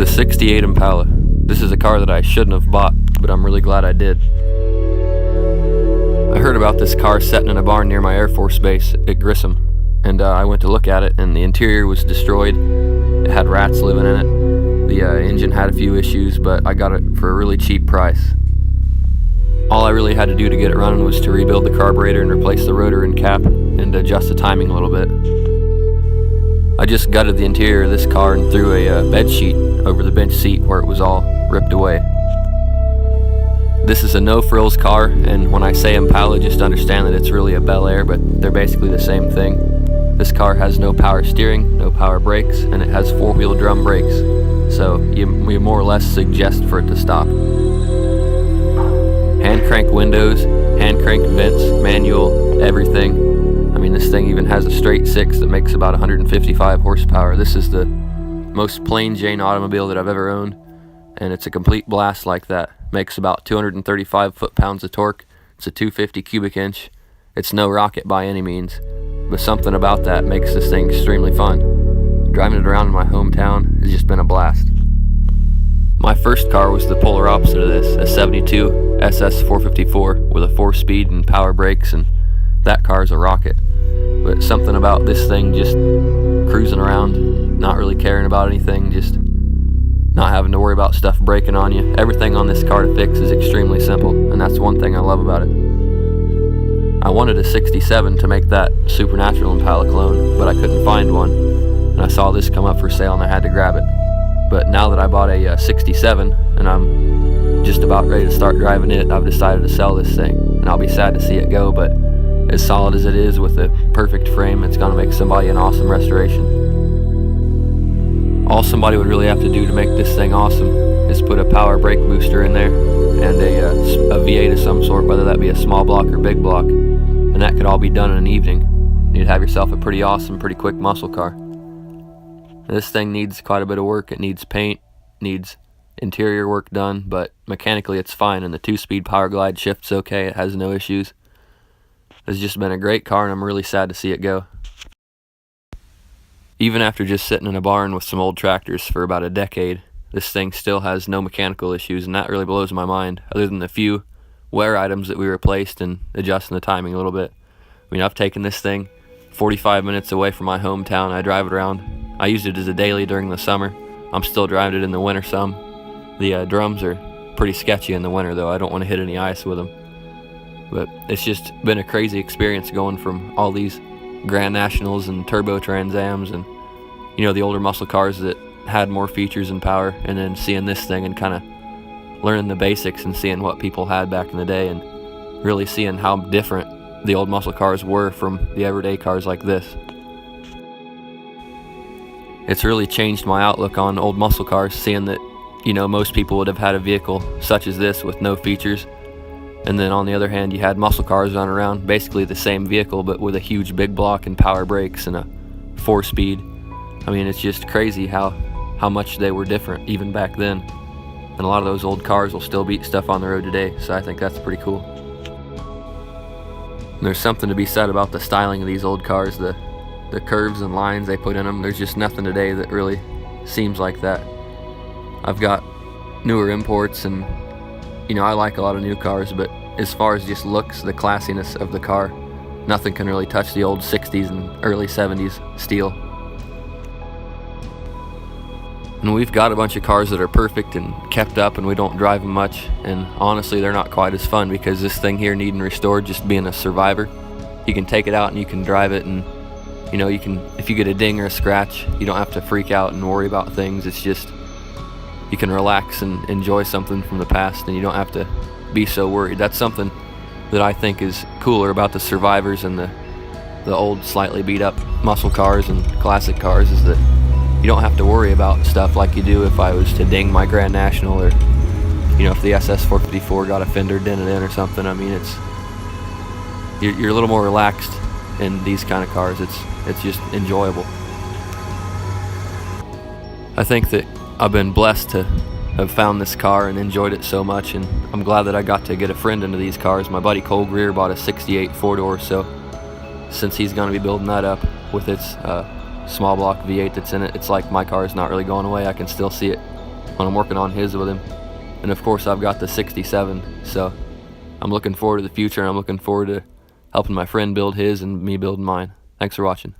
The '68 Impala. This is a car that I shouldn't have bought, but I'm really glad I did. I heard about this car sitting in a barn near my Air Force base at Grissom, and I went to look at it, and the interior was destroyed. It had rats living in it. The engine had a few issues, but I got it for a really cheap price. All I really had to do to get it running was to rebuild the carburetor and replace the rotor and cap and adjust the timing a little bit. I just gutted the interior of this car and threw a bed sheet over the bench seat where it was all ripped away. This is a no-frills car, and when I say Impala, just understand that it's really a Bel Air, but they're basically the same thing. This car has no power steering, no power brakes, and it has four-wheel drum brakes, so we more or less suggest for it to stop. Hand crank windows, hand crank vents, manual, everything. I mean, this thing even has a straight six that makes about 155 horsepower. This is the most plain Jane automobile that I've ever owned, and it's a complete blast like that. Makes about 235 foot-pounds of torque. It's a 250 cubic inch. It's no rocket by any means, but something about that makes this thing extremely fun. Driving it around in my hometown has just been a blast. My first car was the polar opposite of this, a 72 SS 454 with a 4-speed and power brakes, and that car is a rocket. But something about this thing just cruising around, not really caring about anything, just not having to worry about stuff breaking on you. Everything on this car to fix is extremely simple, and that's one thing I love about it. I wanted a 67 to make that Supernatural Impala clone, but I couldn't find one, and I saw this come up for sale and I had to grab it. But now that I bought a 67 and I'm just about ready to start driving it, I've decided to sell this thing, and I'll be sad to see it go, but as solid as it is with a perfect frame, it's going to make somebody an awesome restoration. All somebody would really have to do to make this thing awesome is put a power brake booster in there and a V8 of some sort, whether that be a small block or big block, and that could all be done in an evening. You'd have yourself a pretty awesome, pretty quick muscle car. This thing needs quite a bit of work. It needs paint, needs interior work done, but mechanically it's fine, and the 2-speed power glide shifts okay. It has no issues. It's just been a great car, and I'm really sad to see it go. Even after just sitting in a barn with some old tractors for about a decade, this thing still has no mechanical issues, and that really blows my mind, other than the few wear items that we replaced and adjusting the timing a little bit. I mean, I've taken this thing 45 minutes away from my hometown. I drive it around. I used it as a daily during the summer. I'm still driving it in the winter some. The drums are pretty sketchy in the winter, though. I don't want to hit any ice with them. But it's just been a crazy experience going from all these Grand Nationals and Turbo Trans Ams and, you know, the older muscle cars that had more features and power, and then seeing this thing and kind of learning the basics and seeing what people had back in the day, and really seeing how different the old muscle cars were from the everyday cars like this. It's really changed my outlook on old muscle cars, seeing that, you know, most people would have had a vehicle such as this with no features. And then on the other hand, you had muscle cars running around, basically the same vehicle, but with a huge big block and power brakes and a 4-speed. I mean, it's just crazy how much they were different even back then. And a lot of those old cars will still beat stuff on the road today, so I think that's pretty cool. And there's something to be said about the styling of these old cars, the curves and lines they put in them. There's just nothing today that really seems like that. I've got newer imports, and you know, I like a lot of new cars, but as far as just looks, the classiness of the car, nothing can really touch the old 60s and early 70s steel. And we've got a bunch of cars that are perfect and kept up, and we don't drive them much, and honestly they're not quite as fun, because this thing here needing restored, just being a survivor, you can take it out and you can drive it, and you know, you can, if you get a ding or a scratch, you don't have to freak out and worry about things. It's just, you can relax and enjoy something from the past, and you don't have to be so worried. That's something that I think is cooler about the survivors and the old slightly beat up muscle cars and classic cars, is that you don't have to worry about stuff like you do if I was to ding my Grand National, or you know, if the SS 454 got a fender dented in or something. I mean, it's you're a little more relaxed in these kind of cars. It's just enjoyable. I think that I've been blessed to have found this car and enjoyed it so much, and I'm glad that I got to get a friend into these cars. My buddy Cole Greer bought a 68 4-door, so since he's going to be building that up with its small block V8 that's in it, it's like my car is not really going away. I can still see it when I'm working on his with him. And of course I've got the 67, so I'm looking forward to the future, and I'm looking forward to helping my friend build his and me building mine. Thanks for watching.